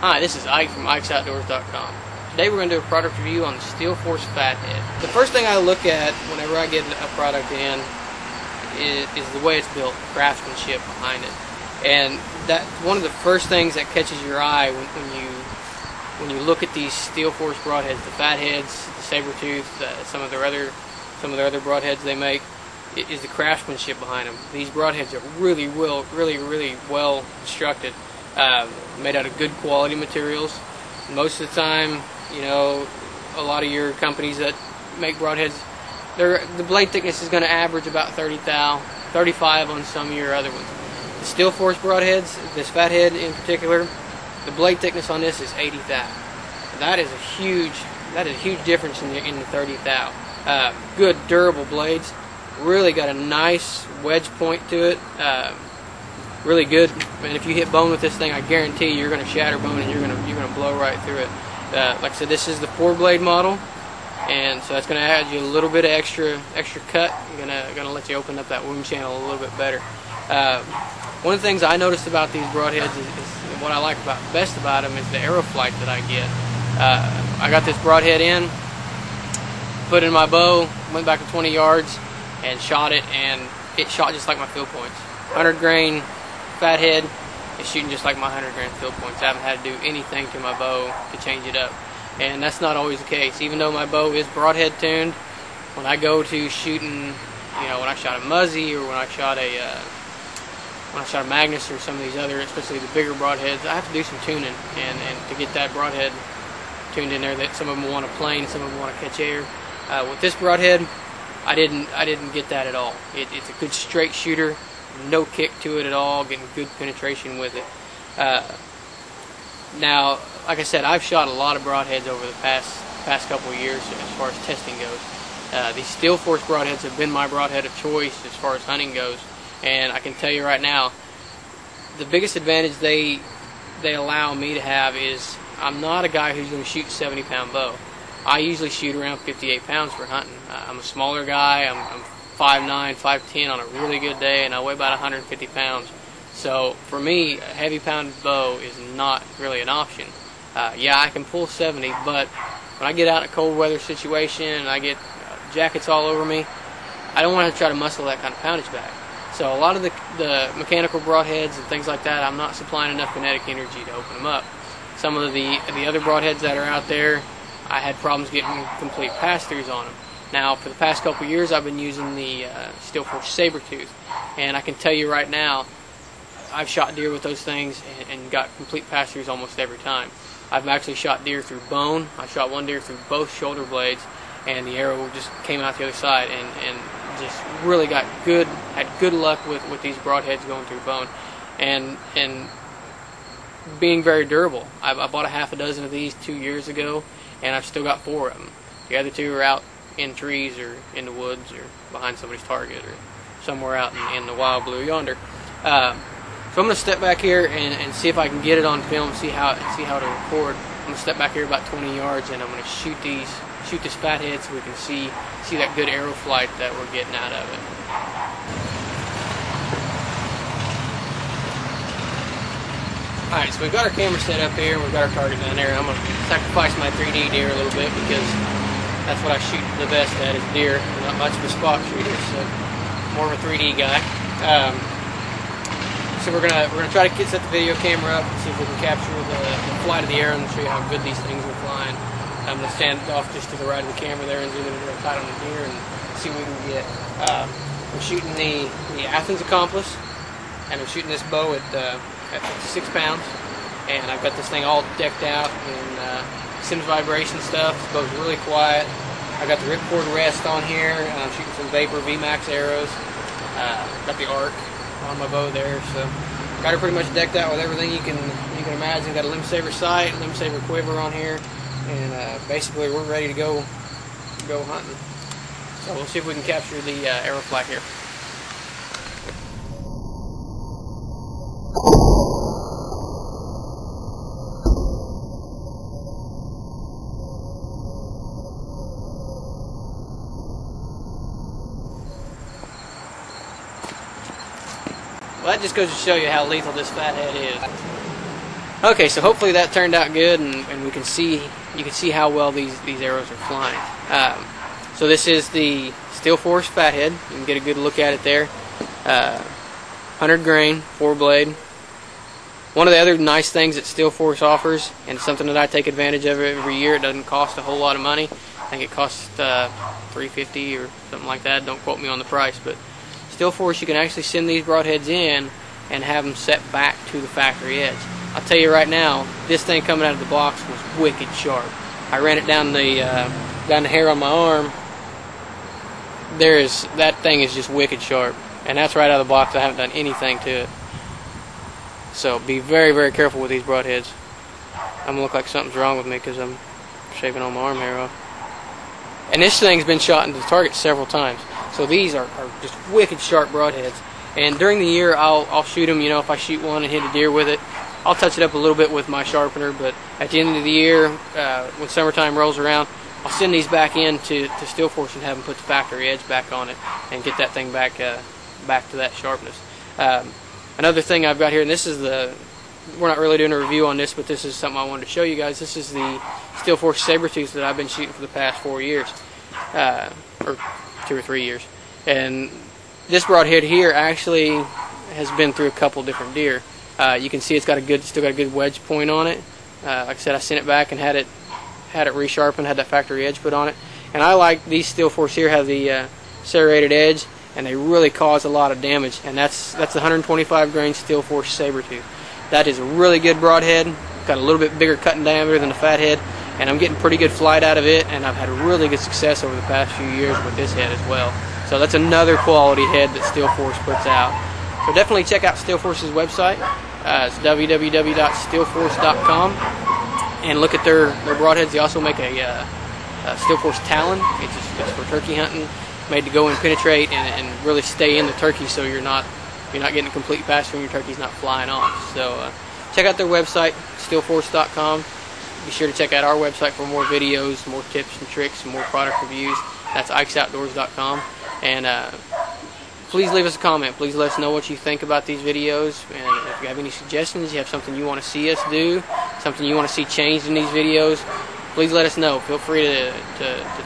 Hi, this is Ike from IkesOutdoors.com. Today we're going to do a product review on the Steelforce Phat head. The first thing I look at whenever I get a product in is the way it's built, craftsmanship behind it. And that's one of the first things that catches your eye when you look at these Steelforce broadheads, the Phat heads, the Sabertooth, some of their other broadheads they make, is the craftsmanship behind them. These broadheads are really well constructed. Made out of good quality materials. Most of the time, you know, a lot of your companies that make broadheads, the blade thickness is going to average about 30 thou, 35 on some of your other ones. The Steelforce broadheads, this Phat head in particular, the blade thickness on this is 80 thou. That is a huge difference in the 30 thou. Good durable blades. Really got a nice wedge point to it. Really good, and if you hit bone with this thing, I guarantee you're going to shatter bone and you're going to blow right through it. Like I said, this is the 4-blade model, and so that's going to add you a little bit of extra cut. Going to let you open up that wound channel a little bit better. One of the things I noticed about these broadheads is what I like best about them is the arrow flight that I get. I got this broadhead in, put it in my bow, went back to 20 yards, and shot it, and it shot just like my field points. 100 grain Phat head is shooting just like my 100 grain field points. I haven't had to do anything to my bow to change it up, and that's not always the case. Even though my bow is broadhead tuned, when I go to shooting, you know, when I shot a Muzzy or when I shot a Magnus or some of these other, especially the bigger broadheads, I have to do some tuning and to get that broadhead tuned in there. That some of them want to plane, some of them want to catch air. With this broadhead, I didn't get that at all. It's a good straight shooter. No kick to it at all, getting good penetration with it. Now, like I said, I've shot a lot of broadheads over the past couple of years as far as testing goes. These Steelforce broadheads have been my broadhead of choice as far as hunting goes, and I can tell you right now, the biggest advantage they allow me to have is I'm not a guy who's going to shoot a 70-pound bow. I usually shoot around 58 pounds for hunting. I'm a smaller guy. I'm 5'9", 5'10" on a really good day, and I weigh about 150 pounds. So for me, a heavy pounded bow is not really an option. Yeah, I can pull 70, but when I get out in a cold weather situation and I get jackets all over me, I don't want to try to muscle that kind of poundage back. So a lot of the mechanical broadheads and things like that, I'm not supplying enough kinetic energy to open them up. Some of the other broadheads that are out there, I had problems getting complete pass-throughs on them. Now, for the past couple years, I've been using the Steelforce Sabertooth, and I can tell you right now, I've shot deer with those things and got complete pass-throughs almost every time. I've actually shot deer through bone. I shot one deer through both shoulder blades, and the arrow just came out the other side, and just really had good luck with these broadheads going through bone, and being very durable. I bought a half a dozen of these 2 years ago, and I've still got 4 of them. The other 2 are out in trees or in the woods or behind somebody's target or somewhere out in the wild blue yonder. So I'm going to step back here and see if I can get it on film, see how to record. I'm going to step back here about 20 yards and I'm going to shoot this Phat head so we can see that good arrow flight that we're getting out of it. Alright, so we've got our camera set up here and we've got our target down there. I'm going to sacrifice my 3D deer a little bit because that's what I shoot the best at is deer. I'm not much of a spot shooter, so more of a 3D guy. So we're gonna try to set the video camera up and see if we can capture the flight of the arrow and show you how good these things are flying. I'm gonna stand off just to the right of the camera there and zoom in real tight on the deer and see what we can get. We're shooting the Athens Accomplice, and I'm shooting this bow at 6 pounds, and I've got this thing all decked out in Sims vibration stuff. This bow's really quiet. I got the ripcord rest on here, and I'm shooting some Vapor VMAX arrows. Got the arc on my bow there, so got her pretty much decked out with everything you can imagine. Got a limb saver sight, limb saver quiver on here, and basically we're ready to go hunting. So we'll see if we can capture the arrow flight here. Well, that just goes to show you how lethal this Phat head is. Okay, so hopefully that turned out good, and you can see how well these arrows are flying. So this is the Steelforce Fathead. You can get a good look at it there. 100 grain, 4-blade. One of the other nice things that Steelforce offers, and something that I take advantage of every year, it doesn't cost a whole lot of money. I think it costs $3.50 or something like that. Don't quote me on the price, but Steelforce, you can actually send these broadheads in and have them set back to the factory edge. I'll tell you right now, this thing coming out of the box was wicked sharp. I ran it down the hair on my arm. That thing is just wicked sharp, and that's right out of the box. I haven't done anything to it. So be very, very careful with these broadheads. I'm gonna look like something's wrong with me because I'm shaving all my arm hair off. And this thing's been shot into the target several times. So these are just wicked sharp broadheads. And during the year, I'll shoot them. You know, if I shoot one and hit a deer with it, I'll touch it up a little bit with my sharpener. But at the end of the year, when summertime rolls around, I'll send these back in to Steelforce and have them put the factory edge back on it and get that thing back to that sharpness. Another thing I've got here, and this is we're not really doing a review on this, but this is something I wanted to show you guys. This is the Steelforce Sabertooth that I've been shooting for the past 4 years, or 2 or 3 years. And this broadhead here actually has been through a couple different deer. You can see it's got still got a good wedge point on it. Like I said, I sent it back and had it resharpened, had that factory edge put on it. And I like these Steelforce here have the serrated edge, and they really cause a lot of damage. And that's the 125 grain Steelforce Sabertooth. That is a really good broadhead. Got a little bit bigger cutting diameter than the Fathead, and I'm getting pretty good flight out of it. And I've had really good success over the past few years with this head as well. So that's another quality head that Steelforce puts out. So definitely check out Steelforce's website. It's www.steelforce.com, and look at their broadheads. They also make a Steelforce Talon. It's for turkey hunting, made to go and penetrate and really stay in the turkey, so you're not getting a complete pass when your turkey's not flying off. So check out their website, steelforce.com. Be sure to check out our website for more videos, more tips and tricks, and more product reviews. That's ikesoutdoors.com. And please leave us a comment. Please let us know what you think about these videos. And if you have any suggestions, you have something you want to see us do, something you want to see changed in these videos, please let us know. Feel free to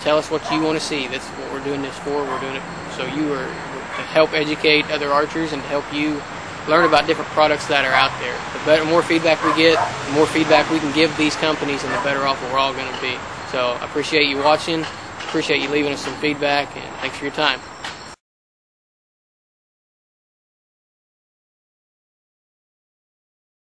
tell us what you want to see. That's what we're doing this for. We're doing it so to help educate other archers and to help you learn about different products that are out there. The more feedback we get, the more feedback we can give these companies, and the better off we're all going to be. So I appreciate you watching. Appreciate you leaving us some feedback, and thanks for your time.